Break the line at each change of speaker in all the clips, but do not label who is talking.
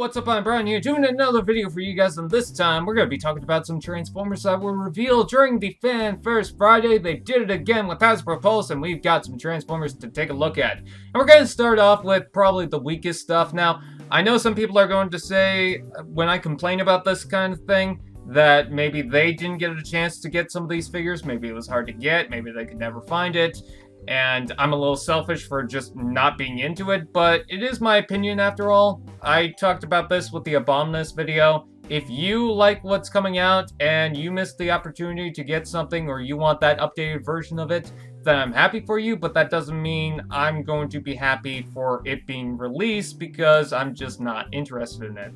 what's up? I'm Brian here, doing another video for you guys, and this time we're going to be talking about some Transformers that were revealed during the Fan First Friday. They did it again with Hasbro Pulse, and we've got some Transformers to take a look at. And we're going to start off with probably the weakest stuff. Now, I know some people are going to say, when I complain about this kind of thing, that maybe they didn't get a chance to get some of these figures. Maybe it was hard to get, maybe they could never find it. And I'm a little selfish for just not being into it, but it is my opinion after all. I talked about this with the Abominus video. If you like what's coming out and you missed the opportunity to get something or you want that updated version of it, then I'm happy for you, but that doesn't mean I'm going to be happy for it being released because I'm just not interested in it.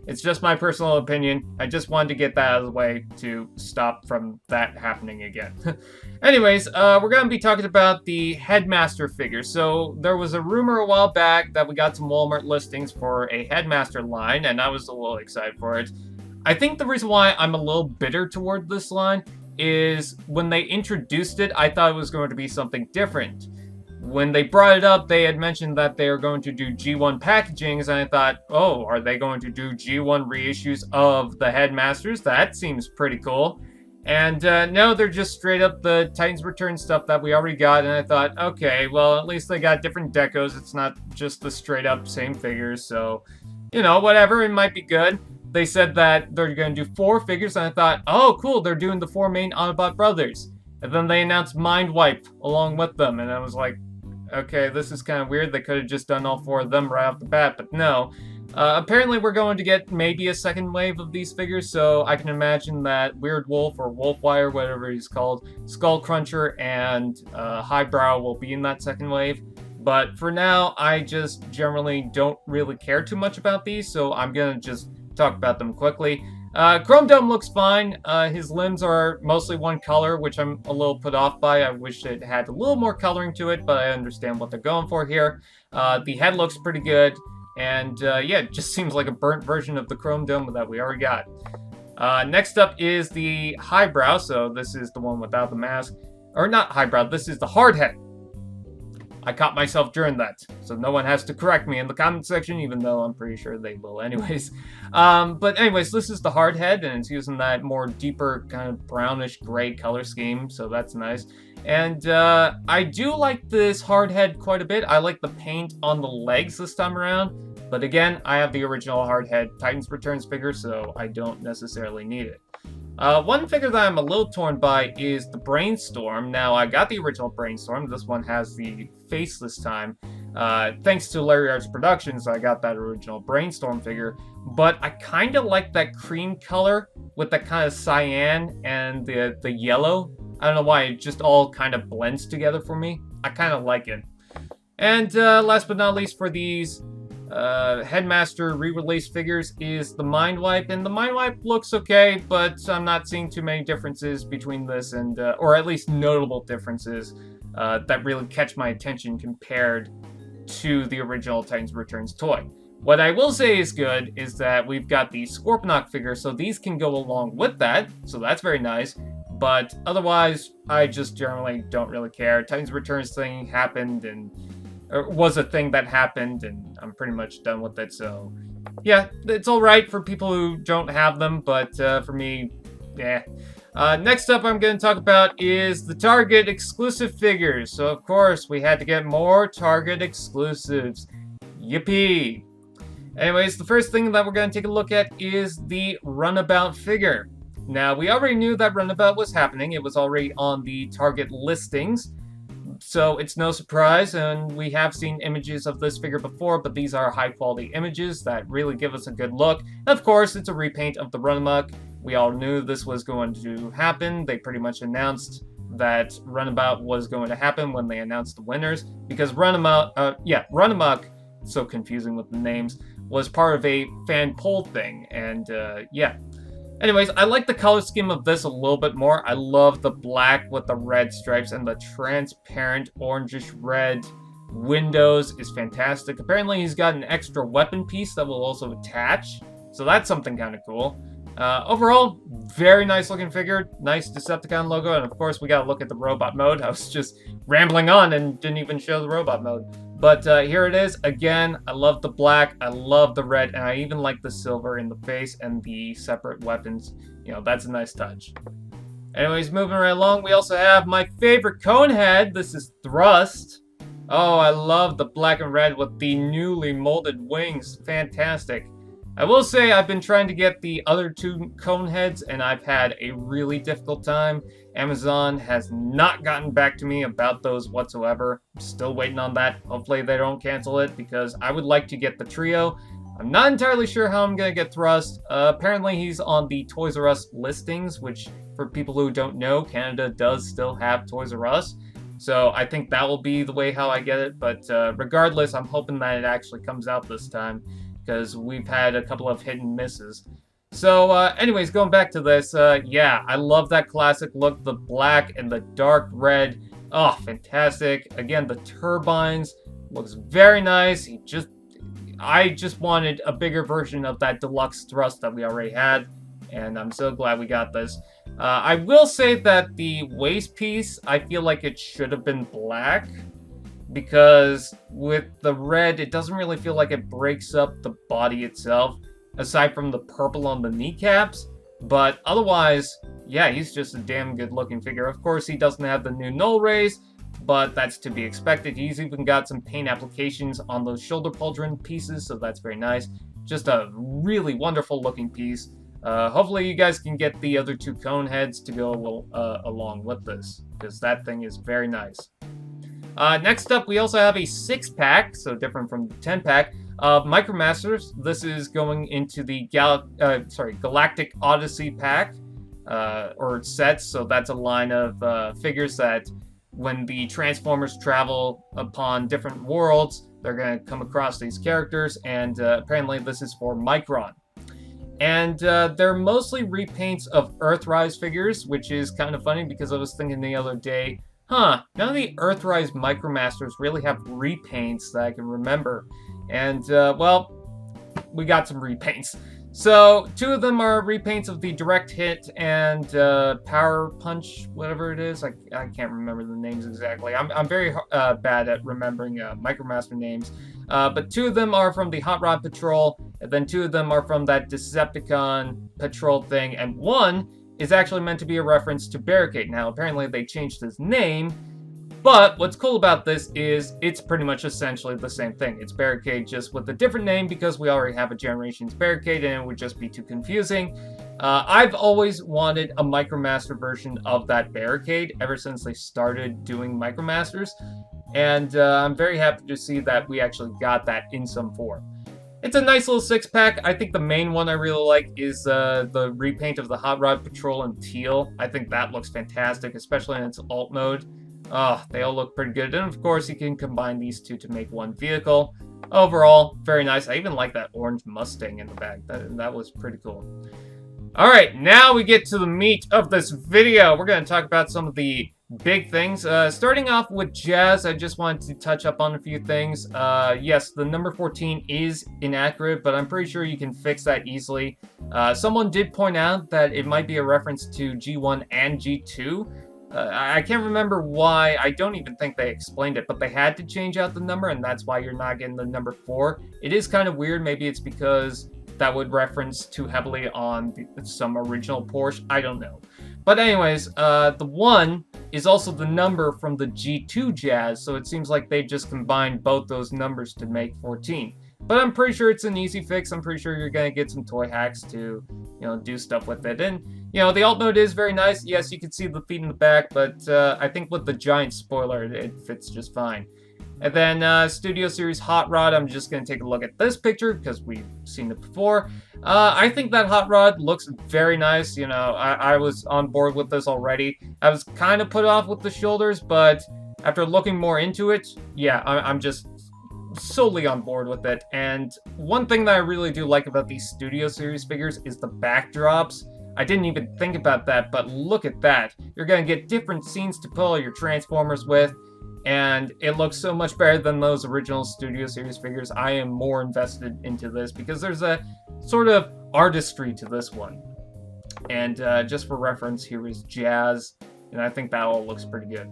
It's just my personal opinion. I just wanted to get that out of the way to stop from that happening again. Anyways, we're going to be talking about the Headmaster figure. So there was a rumor a while back that we got some Walmart listings for a Headmaster line, and I was a little excited for it. I think the reason why I'm a little bitter toward this line is when they introduced it, I thought it was going to be something different. When they brought it up, they had mentioned that they are going to do G1 packagings, and I thought, oh, are they going to do G1 reissues of the Headmasters? That seems pretty cool. And no, they're just straight up the Titans Return stuff that we already got, and I thought, okay, well, at least they got different decos. It's not just the straight up same figures, so, you know, whatever, it might be good. They said that they're going to do 4 figures, and I thought, oh, cool, they're doing the 4 main Autobot brothers. And then they announced Mindwipe along with them, and I was like, okay, this is kind of weird. They could have just done all 4 of them right off the bat, but no. Apparently we're going to get maybe a second wave of these figures, so I can imagine that Weird Wolf or Wolfwire, whatever he's called, Skull Cruncher, and Highbrow will be in that second wave. But for now, I just generally don't really care too much about these, so I'm going to just talk about them quickly. Chromedome looks fine. His limbs are mostly one color, which I'm a little put off by. I wish it had a little more coloring to it, but I understand what they're going for here. The head looks pretty good, and yeah, it just seems like a burnt version of the Chromedome that we already got. Next up is the Highbrow, so this is the one without the mask. Or not Highbrow, this is the Hardhead. I caught myself during that, so no one has to correct me in the comment section, even though I'm pretty sure they will anyways. But anyways, this is the Hardhead, and it's using that more deeper kind of brownish gray color scheme, so that's nice. And I do like this Hardhead quite a bit. I like the paint on the legs this time around, but again, I have the original Hardhead Titans Returns figure, so I don't necessarily need it. One figure that I'm a little torn by is the Brainstorm. Now, I got the original Brainstorm. This one has the face this time. Thanks to Larry Arts Productions, I got that original Brainstorm figure. But I kind of like that cream color with that kind of cyan and the yellow. I don't know why, it just all kind of blends together for me. I kind of like it. And last but not least for these Headmaster re-release figures is the Mindwipe, and the Mindwipe looks okay, but I'm not seeing too many differences between this and, or at least notable differences that really catch my attention compared to the original Titans Returns toy. What I will say is good is that we've got the Scorponok figure, so these can go along with that, so that's very nice. But otherwise, I just generally don't really care. Titans Returns thing happened and was a thing that happened, and I'm pretty much done with it, so yeah, it's alright for people who don't have them, but for me, yeah. Next up I'm going to talk about is the Target exclusive figures. So of course, we had to get more Target exclusives. Yippee! Anyways, the first thing that we're going to take a look at is the Runabout figure. Now, we already knew that Runabout was happening. It was already on the Target listings. So it's no surprise, and we have seen images of this figure before, but these are high-quality images that really give us a good look. Of course, it's a repaint of the Runabout. We all knew this was going to happen. They pretty much announced that Runabout was going to happen when they announced the winners, because Runabout, so confusing with the names, was part of a fan poll thing, and yeah. Anyways, I like the color scheme of this a little bit more. I love the black with the red stripes, and the transparent orangish red windows is fantastic. Apparently he's got an extra weapon piece that will also attach, so that's something kind of cool. Overall, very nice looking figure, nice Decepticon logo, and of course we gotta look at the robot mode. I was just rambling on and didn't even show the robot mode. But here it is. Again, I love the black, I love the red, and I even like the silver in the face and the separate weapons. You know, that's a nice touch. Anyways, moving right along, we also have my favorite Conehead. This is Thrust. Oh, I love the black and red with the newly molded wings. Fantastic. I will say I've been trying to get the other two Coneheads, and I've had a really difficult time. Amazon has not gotten back to me about those whatsoever. I'm still waiting on that. Hopefully they don't cancel it, because I would like to get the trio. I'm not entirely sure how I'm going to get Thrust. Apparently he's on the Toys R Us listings, which, for people who don't know, Canada does still have Toys R Us. So I think that will be the way how I get it. But regardless, I'm hoping that it actually comes out this time, because we've had a couple of hit and misses. So anyways, going back to this, yeah, I love that classic look, the black and the dark red. Oh, fantastic. Again, the turbines looks very nice. I just wanted a bigger version of that deluxe thrust that we already had, and I'm so glad we got this. I will say that the waist piece, I feel like it should have been black, because with the red, it doesn't really feel like it breaks up the body itself, aside from the purple on the kneecaps. But otherwise, yeah, he's just a damn good looking figure. Of course, he doesn't have the new null rays, but that's to be expected. He's even got some paint applications on those shoulder pauldron pieces, so that's very nice. Just a really wonderful looking piece. Hopefully you guys can get the other two cone heads to go along with this, because that thing is very nice. Next up, we also have a 6-pack, so different from the 10-pack, of Micromasters. This is going into the Galactic Odyssey pack, or sets, so that's a line of figures that when the Transformers travel upon different worlds, they're going to come across these characters, and apparently this is for Micron. And they're mostly repaints of Earthrise figures, which is kind of funny because I was thinking the other day, none of the Earthrise Micromasters really have repaints that I can remember. And, well, we got some repaints. So, 2 of them are repaints of the Direct Hit and Power Punch, whatever it is. I can't remember the names exactly. I'm very bad at remembering Micromaster names. But 2 of them are from the Hot Rod Patrol, and then 2 of them are from that Decepticon Patrol thing, and 1 is actually meant to be a reference to Barricade. Now, apparently they changed his name, but what's cool about this is it's pretty much essentially the same thing. It's Barricade, just with a different name, because we already have a Generations Barricade, and it would just be too confusing. I've always wanted a Micromaster version of that Barricade ever since they started doing Micromasters, and I'm very happy to see that we actually got that in some form. It's a nice little 6-pack. I think the main one I really like is the repaint of the Hot Rod Patrol in teal. I think that looks fantastic, especially in its alt mode. They all look pretty good. And of course, you can combine these 2 to make one vehicle. Overall, very nice. I even like that orange Mustang in the back. That was pretty cool. Alright, now we get to the meat of this video. We're going to talk about some of the big things. Starting off with Jazz, I just wanted to touch up on a few things. Yes, the number 14 is inaccurate, but I'm pretty sure you can fix that easily. Someone did point out that it might be a reference to G1 and G2. I can't remember why. I don't even think they explained it, but they had to change out the number, and that's why you're not getting the number 4. It is kind of weird. Maybe it's because that would reference too heavily on some original Porsche. I don't know. But anyways, the 1 is also the number from the G2 Jazz, so it seems like they just combined both those numbers to make 14. But I'm pretty sure it's an easy fix. I'm pretty sure you're going to get some toy hacks to, do stuff with it. And, the alt mode is very nice. Yes, you can see the feet in the back, but I think with the giant spoiler, it fits just fine. And then Studio Series Hot Rod, I'm just going to take a look at this picture because we've seen it before. I think that Hot Rod looks very nice. I was on board with this already. I was kind of put off with the shoulders, but after looking more into it, yeah, I'm just solely on board with it. And one thing that I really do like about these Studio Series figures is the backdrops. I didn't even think about that, but look at that. You're going to get different scenes to pull your Transformers with, and it looks so much better than those original Studio Series figures. I am more invested into this because there's a sort of artistry to this one. And just for reference, here is Jazz, and I think that all looks pretty good.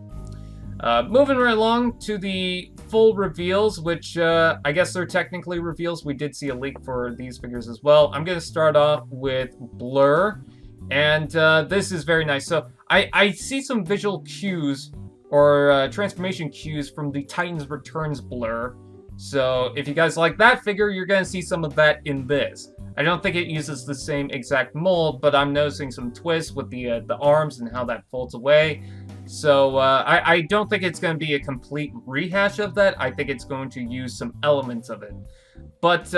Moving right along to the full reveals, which I guess they're technically reveals. We did see a leak for these figures as well. I'm going to start off with Blurr, and this is very nice. So I see some visual cues or transformation cues from the Titans Returns Blurr. So if you guys like that figure, you're going to see some of that in this. I don't think it uses the same exact mold, but I'm noticing some twists with the arms and how that folds away. So I don't think it's going to be a complete rehash of that. I think it's going to use some elements of it. But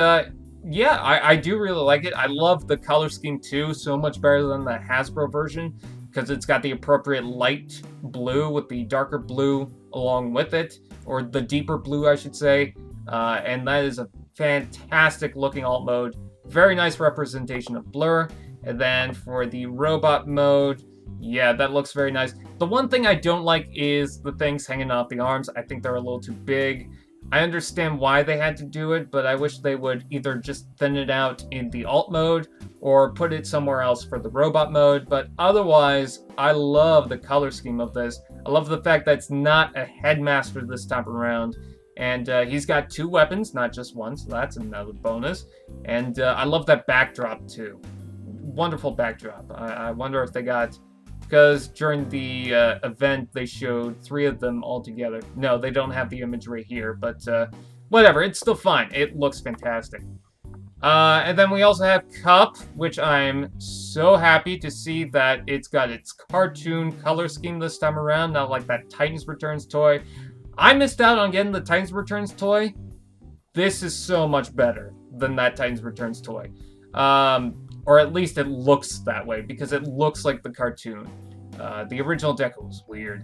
yeah, I do really like it. I love the color scheme too, so much better than the Hasbro version, because it's got the appropriate light blue with the darker blue along with it, or the deeper blue, I should say. And that is a fantastic looking alt mode. Very nice representation of Blurr. And then for the robot mode, yeah, that looks very nice. The one thing I don't like is the things hanging off the arms. I think they're a little too big. I understand why they had to do it, but I wish they would either just thin it out in the alt mode or put it somewhere else for the robot mode. But otherwise, I love the color scheme of this. I love the fact that it's not a Headmaster this time around. And he's got 2 weapons, not just one, so that's another bonus. And I love that backdrop too. Wonderful backdrop. I wonder if they got... Because during the event, they showed 3 of them all together. No, they don't have the image right here, but whatever, it's still fine. It looks fantastic. And then we also have Cup, which I'm so happy to see that it's got its cartoon color scheme this time around, not like that Titans Returns toy. I missed out on getting the Titans Returns toy. This is so much better than that Titans Returns toy. Or at least it looks that way, because it looks like the cartoon. The original deco was weird.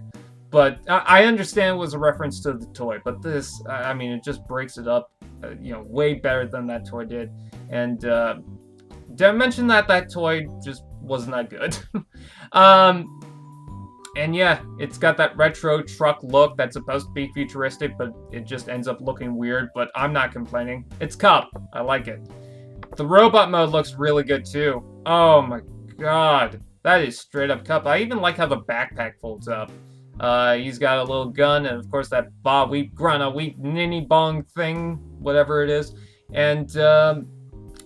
But I understand it was a reference to the toy, but this, I mean, it just breaks it up, way better than that toy did. And did I mention that that toy just wasn't that good? And yeah, it's got that retro truck look that's supposed to be futuristic, but it just ends up looking weird. But I'm not complaining. It's Cup. I like it. The robot mode looks really good too. Oh my god. That is straight up Cup. I even like how the backpack folds up. He's got a little gun, and of course that Bob Weep Grana Weep Ninny Bong thing, whatever it is. And,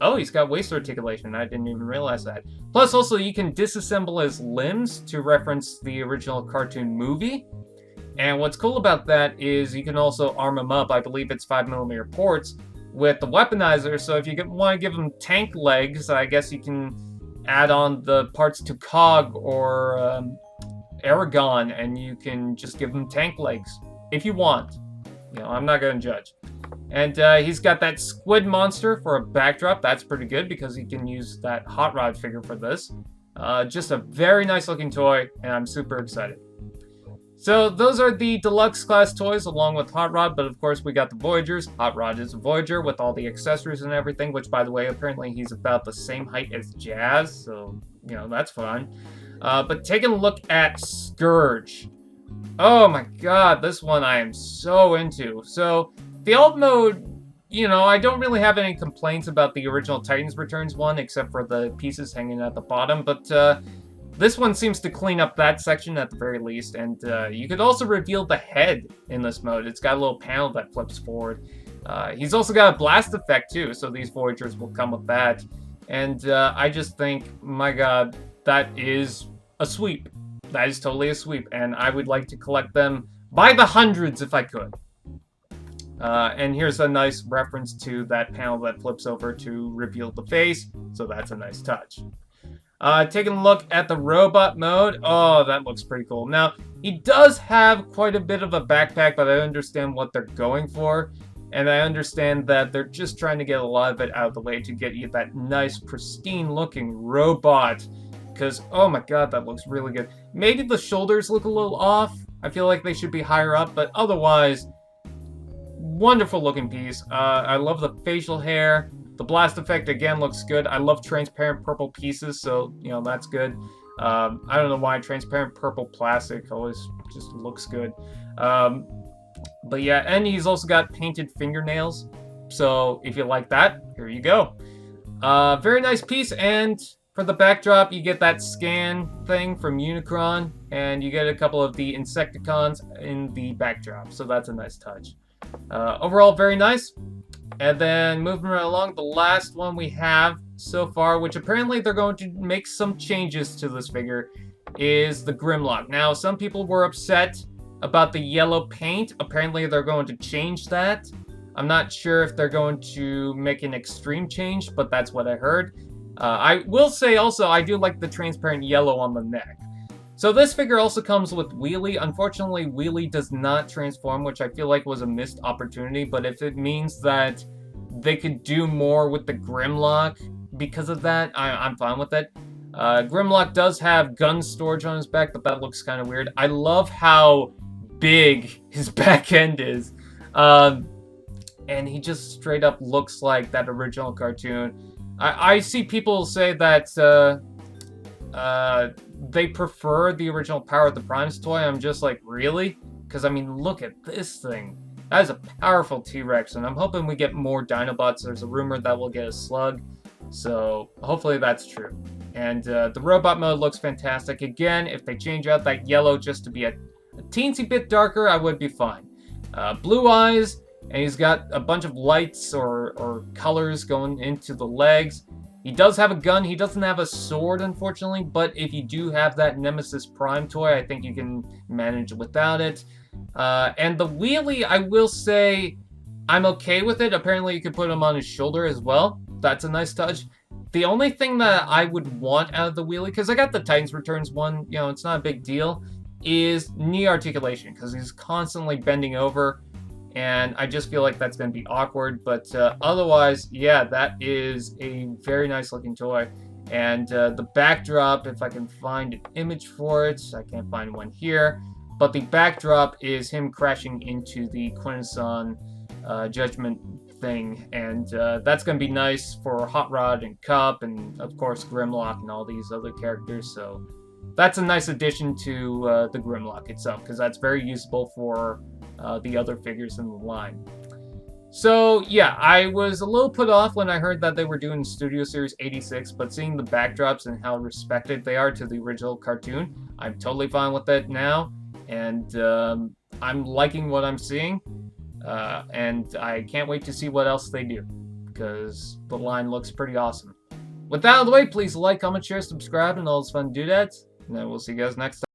oh, he's got waist articulation. I didn't even realize that. Plus, also, you can disassemble his limbs to reference the original cartoon movie. And what's cool about that is you can also arm him up. I believe it's 5mm ports with the weaponizer. So if you want to give him tank legs, I guess you can add on the parts to Cog or Aragon, and you can just give him tank legs if you want. I'm not going to judge. And he's got that squid monster for a backdrop. That's pretty good because he can use that Hot Rod figure for this. Just a very nice looking toy, and I'm super excited. So those are the Deluxe class toys along with Hot Rod, but of course we got the Voyagers. Hot Rod is a Voyager with all the accessories and everything, which by the way, apparently he's about the same height as Jazz, so, that's fun. But taking a look at Scourge. Oh my god, this one I am so into. So, the alt mode, I don't really have any complaints about the original Titans Returns one, except for the pieces hanging at the bottom, but this one seems to clean up that section at the very least, and you could also reveal the head in this mode. It's got a little panel that flips forward. He's also got a blast effect too, so these Voyagers will come with that. And I just think, my god, that is a sweep. That is totally a sweep, and I would like to collect them by the hundreds if I could. And here's a nice reference to that panel that flips over to reveal the face, so that's a nice touch. Taking a look at the robot mode. Oh, that looks pretty cool. Now, he does have quite a bit of a backpack, but I understand what they're going for. And I understand that they're just trying to get a lot of it out of the way to get you that nice, pristine-looking robot. Because, oh my god, that looks really good. Maybe the shoulders look a little off. I feel like they should be higher up, but otherwise, wonderful-looking piece. I love the facial hair. The blast effect, again, looks good. I love transparent purple pieces, so, that's good. I don't know why transparent purple plastic always just looks good. But yeah, and he's also got painted fingernails. So, if you like that, here you go. Very nice piece, and For the backdrop, you get that scan thing from Unicron, and you get a couple of the Insecticons in the backdrop, so that's a nice touch. Overall, very nice. And then moving right along, the last one we have so far, which apparently they're going to make some changes to this figure, is the Grimlock. Now, some people were upset about the yellow paint. Apparently, they're going to change that. I'm not sure if they're going to make an extreme change, but that's what I heard. I will say also, I do like the transparent yellow on the neck. So this figure also comes with Wheelie. Unfortunately, Wheelie does not transform, which I feel like was a missed opportunity, but if it means that they could do more with the Grimlock because of that, I'm fine with it. Grimlock does have gun storage on his back, but that looks kind of weird. I love how big his back end is. And he just straight up looks like that original cartoon. I see people say that they prefer the original Power of the Primes toy. I'm just like, really? Because, I mean, look at this thing. That is a powerful T-Rex, and I'm hoping we get more Dinobots. There's a rumor that we'll get a Slug, so hopefully that's true. And the robot mode looks fantastic. Again, if they change out that yellow just to be a teensy bit darker, I would be fine. Blue eyes, and he's got a bunch of lights or colors going into the legs. He does have a gun. He doesn't have a sword, unfortunately, but if you do have that Nemesis Prime toy, I think you can manage without it. And the Wheelie, I will say, I'm okay with it. Apparently, you could put him on his shoulder as well. That's a nice touch. The only thing that I would want out of the Wheelie, because I got the Titans Returns one, you know, it's not a big deal, is knee articulation, because he's constantly bending over. And I just feel like that's going to be awkward. But otherwise, yeah, that is a very nice looking toy. And the backdrop, if I can find an image for it, I can't find one here. But the backdrop is him crashing into the Quintesson Judgment thing. And that's going to be nice for Hot Rod and Cup and, of course, Grimlock and all these other characters. So that's a nice addition to the Grimlock itself, because that's very usable for the other figures in the line. So yeah, I was a little put off when I heard that they were doing Studio Series 86, but seeing the backdrops and how respected they are to the original cartoon, I'm totally fine with it now, and I'm liking what I'm seeing, and I can't wait to see what else they do, because the line looks pretty awesome. With that out of the way, please like, comment, share, subscribe, and all those fun doodads, and then we'll see you guys next time.